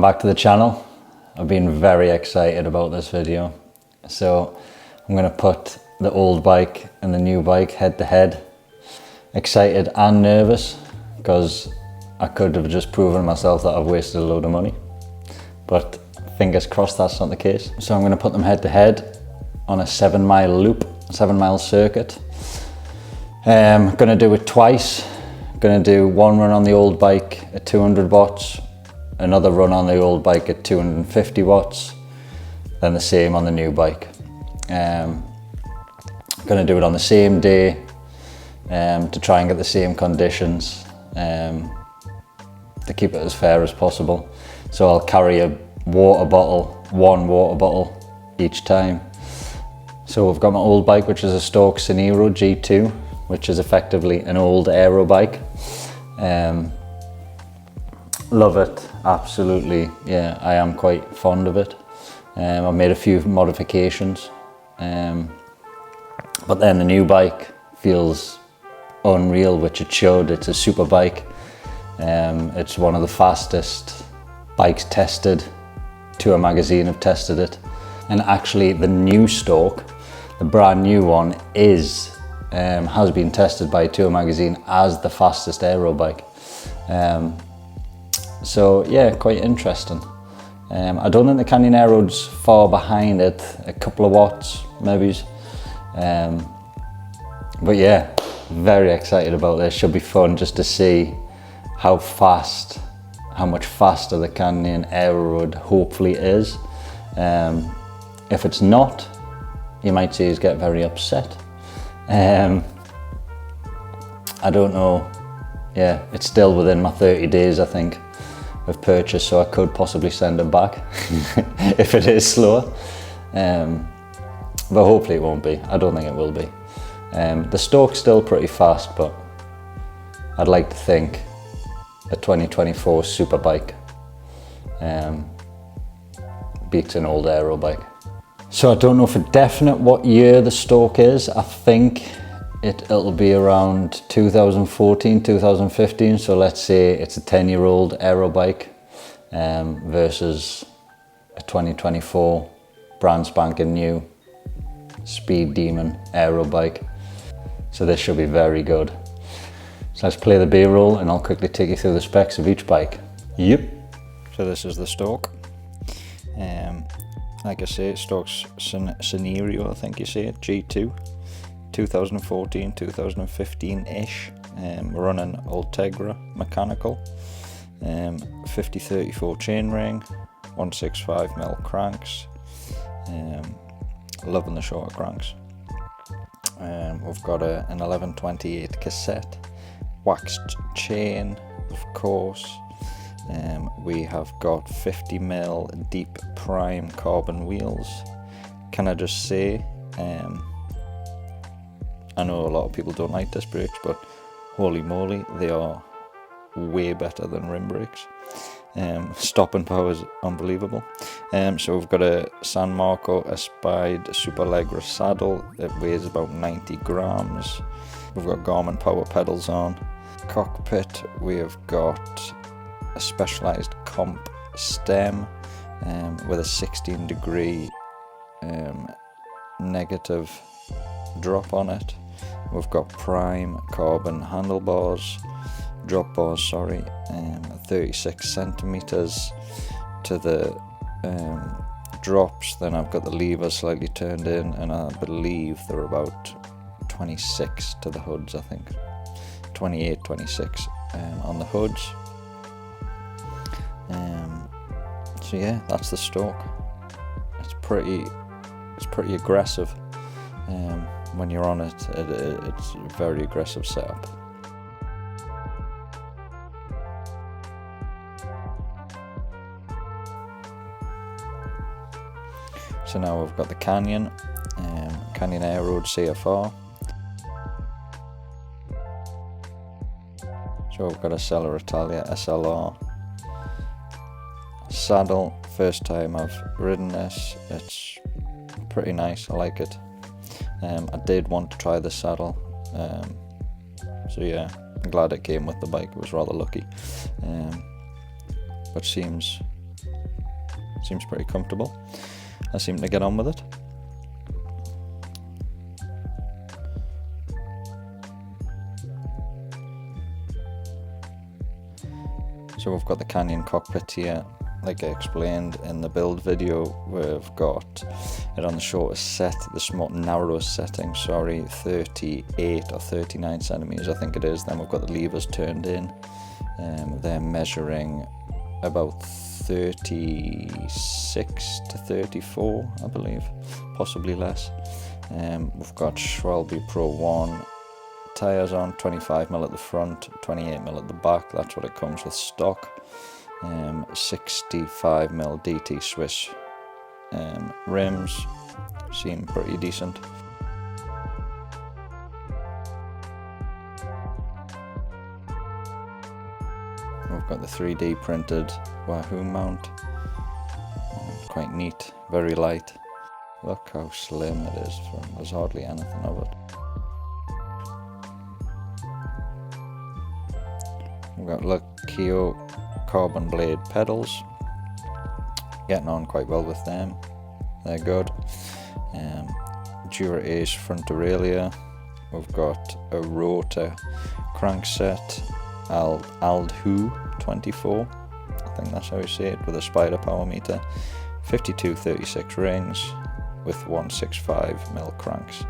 back to the channel. I've been very excited about this video. So I'm going to put the old bike and the new bike head to head. Excited and nervous because I could have just proven myself that I've wasted a load of money. But fingers crossed that's not the case. So I'm going to put them head to head on a 7-mile loop, 7-mile circuit. I'm going to do it twice. Going to do one run on the old bike at 200 watts, another run on the old bike at 250 watts, then the same on the new bike. Going to do it on the same day to try and get the same conditions, to keep it as fair as possible. So I'll carry a water bottle, one water bottle each time. So I've got my old bike, which is a stock Canyon Aeroad G2, which is effectively an Old Aero Bike. Love it, absolutely. Yeah, I am quite fond of it. I've made a few modifications, but then the new bike feels unreal, which it should. It's a super bike. It's one of the fastest bikes tested. Tour magazine have tested it, and actually the new stock, the brand new one, has been tested by Tour magazine as the fastest aero bike. So yeah, quite interesting. I don't think the Canyon Aeroad's far behind it, a couple of watts maybe. But yeah, very excited about this. Should be fun just to see how much faster the Canyon Aeroad hopefully is. If it's not, you might see us get very upset. I don't know. Yeah, it's still within my 30 days, I think, of purchase, so I could possibly send it back if it is slower. But hopefully it won't be. I don't think it will be. The stock's still pretty fast, but I'd like to think a 2024 super bike beats an Old Aero bike. So I don't know for definite what year the stock is. I think it'll be around 2014, 2015. So let's say it's a 10-year-old aero bike versus a 2024 brand spanking new Speed Demon aero bike. So this should be very good. So let's play the B-roll and I'll quickly take you through the specs of each bike. Yep. So this is the stock. Like I say, stock's Scenario, I think you say it, G2, 2014, 2015-ish. We're running Ultegra mechanical, 50-34 chainring, 165mm cranks. Loving the shorter cranks. We've got an 1128 cassette, waxed chain, of course. We have got 50mm deep prime carbon wheels. Can I just say, I know a lot of people don't like disc brakes, but holy moly, they are way better than rim brakes. Stopping power is unbelievable. So we've got a San Marco Espide Superleggera saddle that weighs about 90 grams. We've got Garmin power pedals on. Cockpit, we have got a specialized comp stem with a 16-degree negative drop on it. We've got prime carbon handlebars, drop bars, 36 centimeters to the drops. Then I've got the levers slightly turned in, and I believe they're about 26 to the hoods, I think 28, 26 on the hoods. So yeah, that's the stock. It's pretty aggressive. When you're on it, it's a very aggressive setup. So now we've got the Canyon Aeroad CFR. So we've got a Cella Italia SLR saddle. First time I've ridden this. It's pretty nice, I like it. I did want to try the saddle, so yeah, I'm glad it came with the bike. It was rather lucky, but seems seems pretty comfortable. I seem to get on with it. So we've got the Canyon cockpit here. Like I explained in the build video, we've got it on the shortest set, the narrowest setting, sorry, 38 or 39 centimeters I think it is. Then we've got the levers turned in. They're measuring about 36 to 34, I believe, possibly less. We've got Schwalbe Pro 1 tyres on, 25mm at the front, 28mm at the back. That's what it comes with stock. 65mm DT Swiss rims, seem pretty decent. We've got the 3D printed Wahoo mount, quite neat, very light. Look how slim it is, there's hardly anything of it. We've got Keo carbon blade pedals, getting on quite well with them, they're good. Dura Ace front derailleur, we've got a rotor crankset, Aldhu 24, I think that's how you say it, with a spider power meter, 5236 rings with 165mm cranks.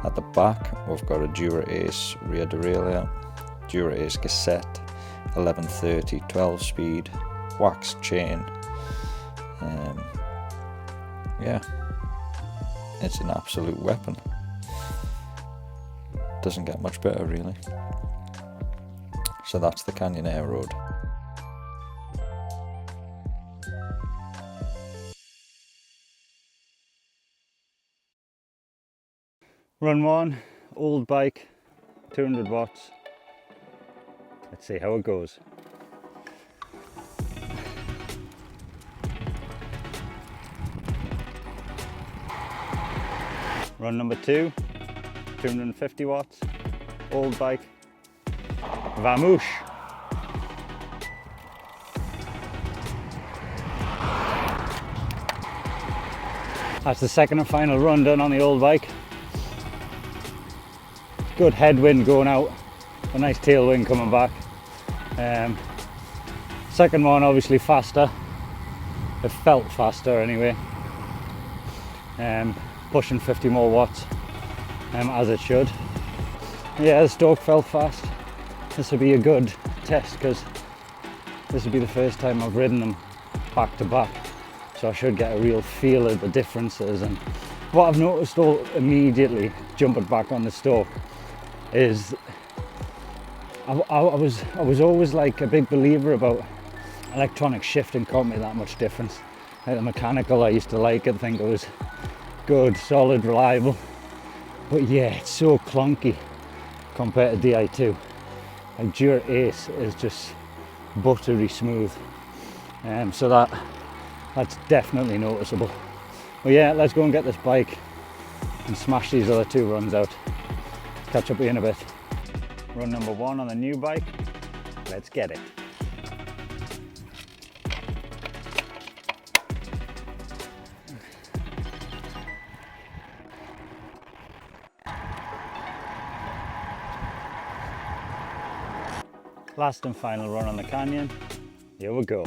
At the back we've got a Dura Ace rear derailleur, Dura Ace cassette, 1130 12 speed, wax chain. Yeah, it's an absolute weapon. Doesn't get much better really. So that's the Canyon Aeroad. Run 1, old bike, 200 watts. Let's see how it goes. Run number 2, 250 watts, old bike, Vamoosh. That's the second and final run done on the old bike. Good headwind going out, a nice tailwind coming back. Second one obviously faster, it felt faster anyway. Pushing 50 more watts, as it should. Yeah, the stroke felt fast. This will be a good test because this will be the first time I've ridden them back to back, so I should get a real feel of the differences. And what I've noticed all immediately jumping back on the stroke is I was always like a big believer about electronic shifting can't make that much difference. Like the mechanical, I used to like it, think it was good, solid, reliable, but yeah, it's so clunky compared to Di2. Like Dura Ace is just buttery smooth, so that's definitely noticeable. But yeah, let's go and get this bike and smash these other 2 runs out. Catch up with you in a bit. Run number 1 on the new bike, let's get it. Last and final run on the Canyon, here we go.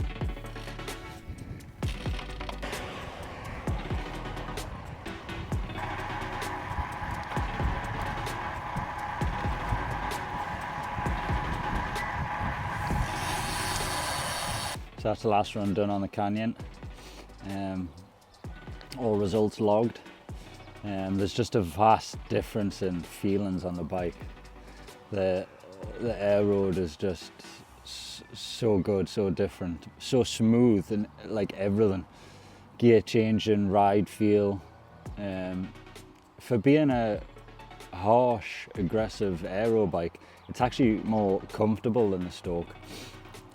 So that's the last run done on the Canyon. All results logged. There's just a vast difference in feelings on the bike. The Aeroad is just so good, so different, so smooth, and like everything. Gear changing, ride feel. For being a harsh, aggressive aero bike, it's actually more comfortable than the Stoke.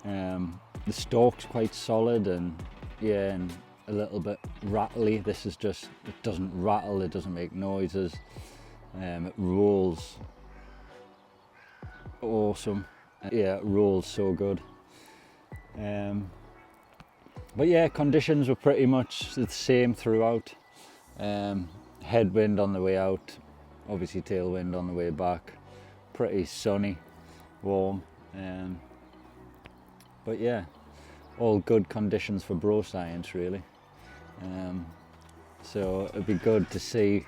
The Stoke's quite solid and yeah, and a little bit rattly. This is just, it doesn't rattle, it doesn't make noises. It rolls awesome. Yeah, it rolls so good. But yeah, conditions were pretty much the same throughout. Headwind on the way out, obviously tailwind on the way back. Pretty sunny, warm. But yeah, all good conditions for bro science really. So it'd be good to see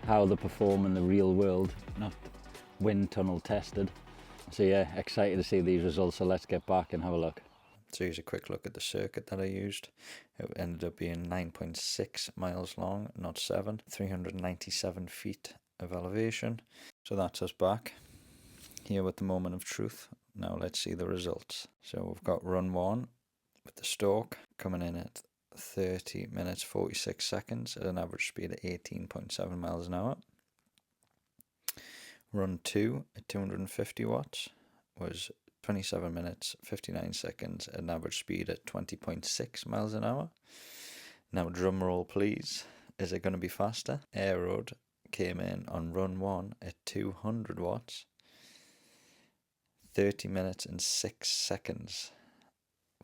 how they perform in the real world, not wind tunnel tested. So yeah, excited to see these results, so let's get back and have a look. So here's a quick look at the circuit that I used. It ended up being 9.6 miles long, not 7, 397 feet of elevation. So that's us back here with the moment of truth. Now let's see the results. So we've got run 1 with the stalk coming in at 30 minutes 46 seconds at an average speed of 18.7 miles an hour. Run 2 at 250 watts was 27 minutes 59 seconds at an average speed at 20.6 miles an hour. Now drum roll please, is it going to be faster? Aeroad came in on run 1 at 200 watts, 30 minutes and 6 seconds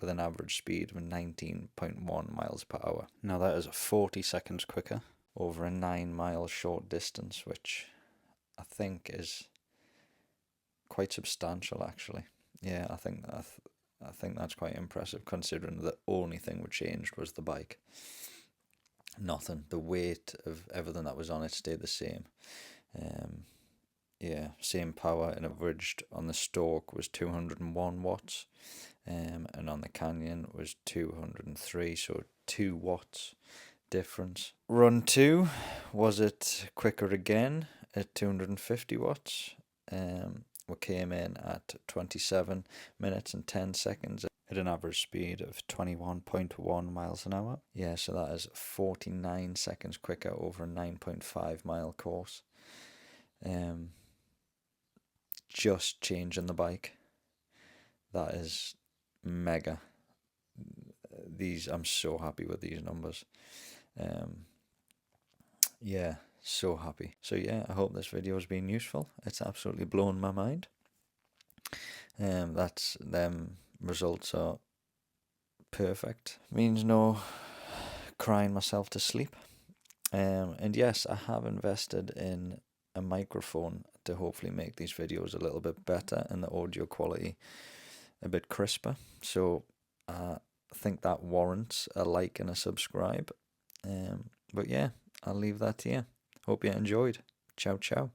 with an average speed of 19.1 miles per hour. Now that is 40 seconds quicker over a 9-mile short distance, which I think is quite substantial actually. Yeah, I think that's quite impressive considering the only thing we changed was the bike. Nothing. The weight of everything that was on it stayed the same. Yeah, same power, and averaged on the stalk was 201 watts, and on the Canyon was 203, so 2 watts difference. Run 2, was it quicker again at 250 watts? We came in at 27 minutes and 10 seconds at an average speed of 21.1 miles an hour. Yeah, so that is 49 seconds quicker over a 9.5 mile course. Just changing the bike. That is mega. I'm so happy with these numbers. Yeah, so happy. So yeah, I hope this video has been useful. It's absolutely blown my mind. That's them results are perfect. Means no crying myself to sleep. And yes, I have invested in a microphone to hopefully make these videos a little bit better and the audio quality a bit crisper. So I think that warrants a like and a subscribe. But yeah, I'll leave that here. Hope you enjoyed. Ciao, ciao.